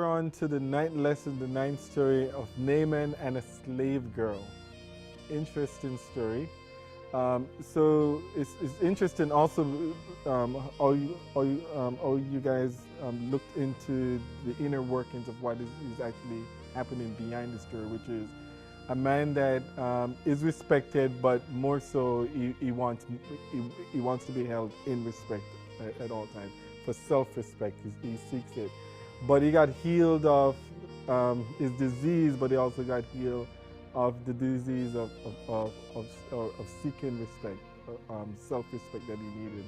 we're on to the ninth lesson, the ninth story of Naaman and a slave girl. Interesting story. So it's interesting also how you guys looked into the inner workings of what is actually happening behind the story, which is a man that is respected, but more so he wants to be held in respect at all times. For self-respect, he seeks it. But he got healed of his disease, but he also got healed of the disease of seeking respect, self-respect that he needed.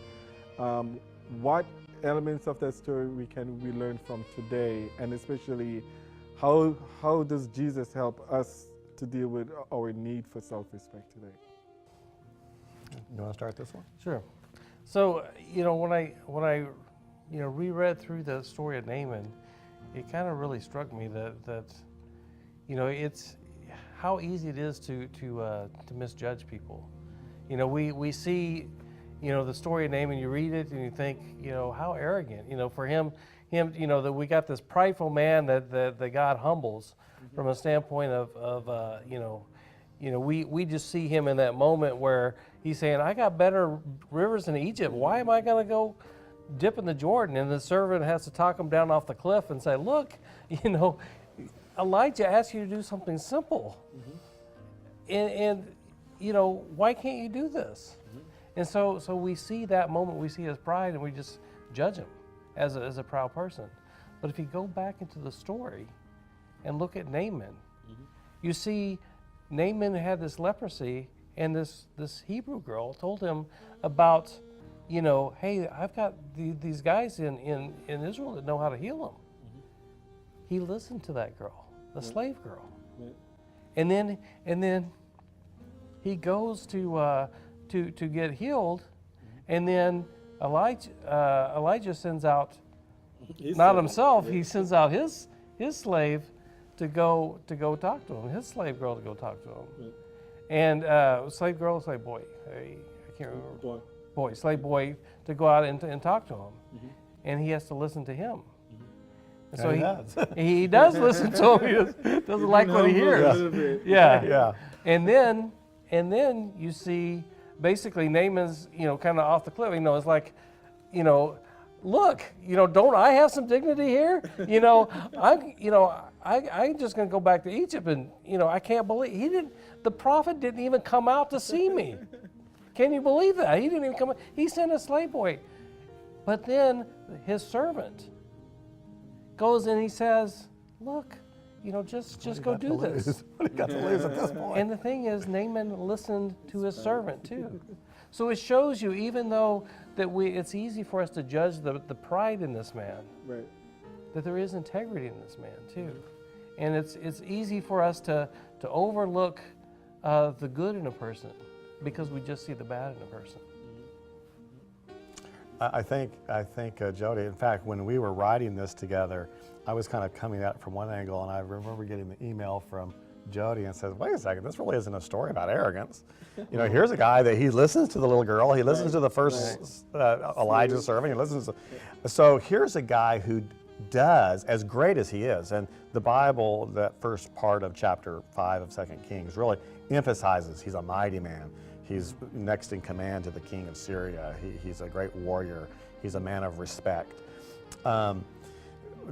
What elements of that story we learn from today, and especially how does Jesus help us to deal with our need for self-respect today? You want to start this one? Sure. So, when I reread through the story of Naaman, it kind of really struck me that it's how easy it is to misjudge people. We see, the story of Naaman. You read it and you think, how arrogant. For him, that we got this prideful man that God humbles from a standpoint of we just see him in that moment where he's saying, I got better rivers in Egypt. Why am I going to go dip in the Jordan? And the servant has to talk him down off the cliff and say, look, Elijah asked you to do something simple. And why can't you do this? And so we see that moment, we see his pride, and we just judge him as a proud person. But if you go back into the story and look at Naaman, you see Naaman had this leprosy, and this Hebrew girl told him about, hey, I've got these guys in Israel that know how to heal him. He listened to that girl, the slave girl. And then he goes to get healed, and then Elijah sends out not himself. He sends out his slave to go talk to him. His slave girl to go talk to him. And slave girl, slave boy. I can't remember. Slave boy to go out and talk to him, and he has to listen to him. And so he does listen to him. He doesn't like what he hears. Yeah. And then you see basically Naaman's kind of off the cliff. It's like, look, don't I have some dignity here? I'm just going to go back to Egypt, and I can't believe the prophet didn't even come out to see me. Can you believe that? He didn't even come out. He sent a slave boy. But then his servant goes and he says, look, just go do this. What he got to lose at this point? And the thing is, Naaman listened to his servant too. So it shows you, even though it's easy for us to judge the pride in this man, Right. that there is integrity in this man too. And it's easy for us to overlook the good in a person because we just see the bad in a person. I think, Jody, in fact, when we were writing this together, I was kind of coming at it from one angle, and I remember getting the email from Jody and says, wait a second, this really isn't a story about arrogance. Here's a guy that he listens to the little girl, he listens to the first Elijah servant, he listens to, so here's a guy who does, as great as he is, and the Bible, that first part of chapter 5 of 2 Kings, really emphasizes he's a mighty man. He's next in command to the king of Syria. He's a great warrior. He's a man of respect.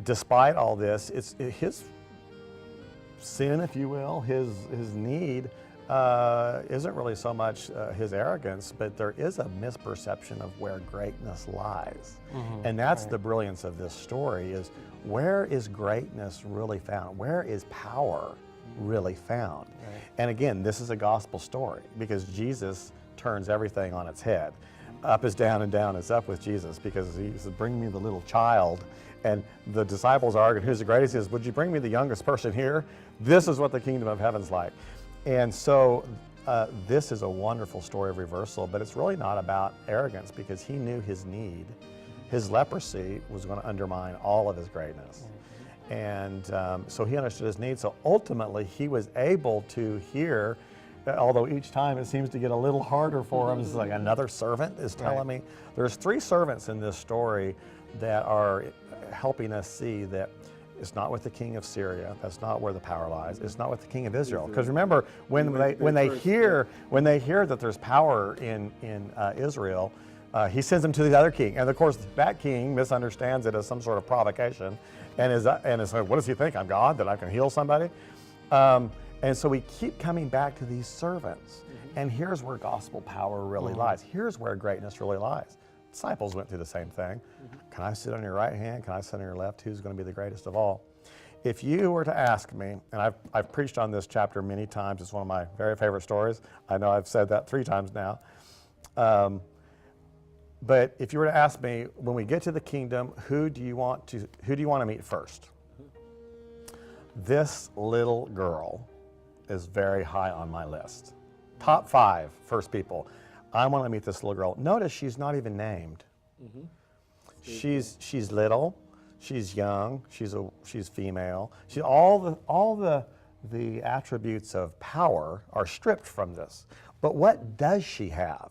Despite all this, it's his sin, if you will, his need isn't really so much his arrogance, but there is a misperception of where greatness lies. And that's the brilliance of this story, is where is greatness really found? Where is power really found? Right. And again, this is a gospel story because Jesus turns everything on its head. Up is down and down is up with Jesus, because he says, bring me the little child. And the disciples argued, who's the greatest? He says, would you bring me the youngest person here? This is what the kingdom of heaven's like. And so this is a wonderful story of reversal, but it's really not about arrogance, because he knew his need. His leprosy was going to undermine all of his greatness. And so he understood his need. So ultimately, he was able to hear, although each time it seems to get a little harder for him. It's like another servant is telling me. There's 3 servants in this story that are helping us see that It's not with the king of Syria. That's not where the power lies. It's not with the king of Israel. Because remember, when they hear that there's power in Israel, he sends them to the other king, and of course that king misunderstands it as some sort of provocation, and is like, what does he think? I'm God, that I can heal somebody? And so we keep coming back to these servants, and here's where gospel power really lies. Here's where greatness really lies. Disciples went through the same thing. Can I sit on your right hand? Can I sit on your left? Who's going to be the greatest of all? If you were to ask me, and I've preached on this chapter many times, it's one of my very favorite stories. I know I've said that 3 times now. But if you were to ask me, when we get to the kingdom, who do you want to meet first? This little girl is very high on my list. Top 5 first people. I want to meet this little girl. Notice she's not even named. She's little, she's young, she's female. All the attributes of power are stripped from this. But what does she have?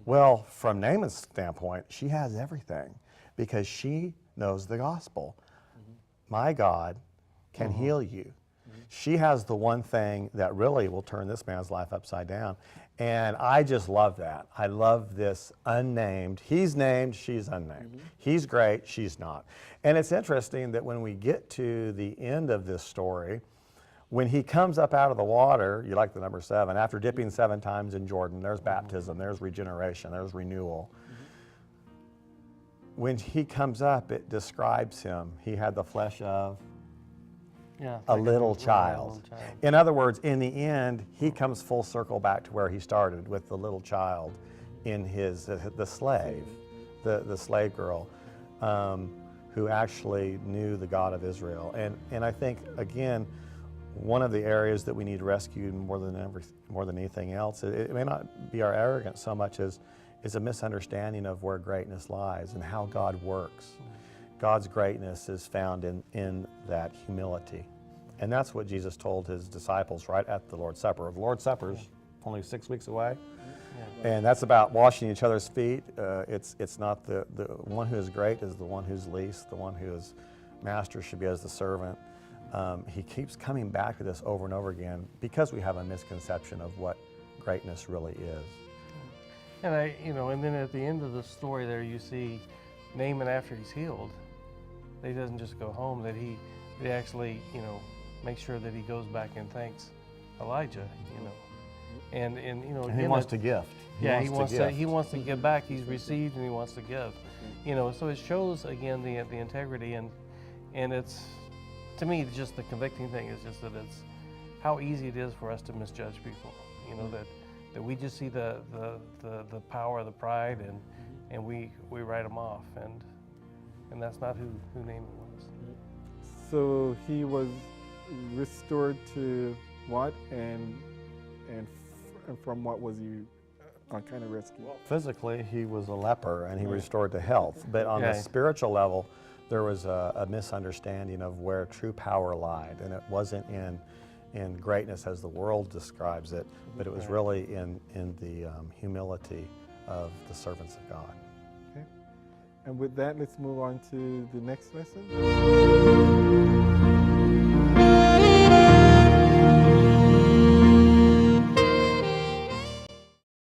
Well, from Naaman's standpoint, she has everything because she knows the gospel. My God can heal you. She has the one thing that really will turn this man's life upside down. And I just love that. I love this unnamed. He's named, she's unnamed. He's great, she's not. And it's interesting that when we get to the end of this story, when he comes up out of the water, you like the number 7, after dipping 7 times in Jordan, there's baptism, there's regeneration, there's renewal. When he comes up, it describes him. He had the flesh of a little child. In other words, in the end, he comes full circle back to where he started with the little child in the slave girl, who actually knew the God of Israel. And I think, again, one of the areas that we need rescued more than anything else, it may not be our arrogance so much as a misunderstanding of where greatness lies and how God works. God's greatness is found in that humility. And that's what Jesus told his disciples right at the Lord's Supper. The Lord's Supper is only 6 weeks away. And that's about washing each other's feet. It's not the one who is great is the one who's least. The one who is master should be as the servant. He keeps coming back to this over and over again because we have a misconception of what greatness really is. And and then at the end of the story there, you see Naaman after he's healed. He doesn't just go home, that he actually, makes sure that he goes back and thanks Elijah, and And he wants to gift. He wants to give back. He's received and he wants to give, So it shows again the integrity, and it's, to me, just the convicting thing is just that it's how easy it is for us to misjudge people. That we just see the power, the pride, and we write them off, and that's not who Naaman was. So he was restored to what, and from what was he kind of rescued? Physically, he was a leper and he restored to health. But on the spiritual level, there was a misunderstanding of where true power lied, and it wasn't in greatness as the world describes it, but it was really in the humility of the servants of God. Okay. And with that, let's move on to the next lesson.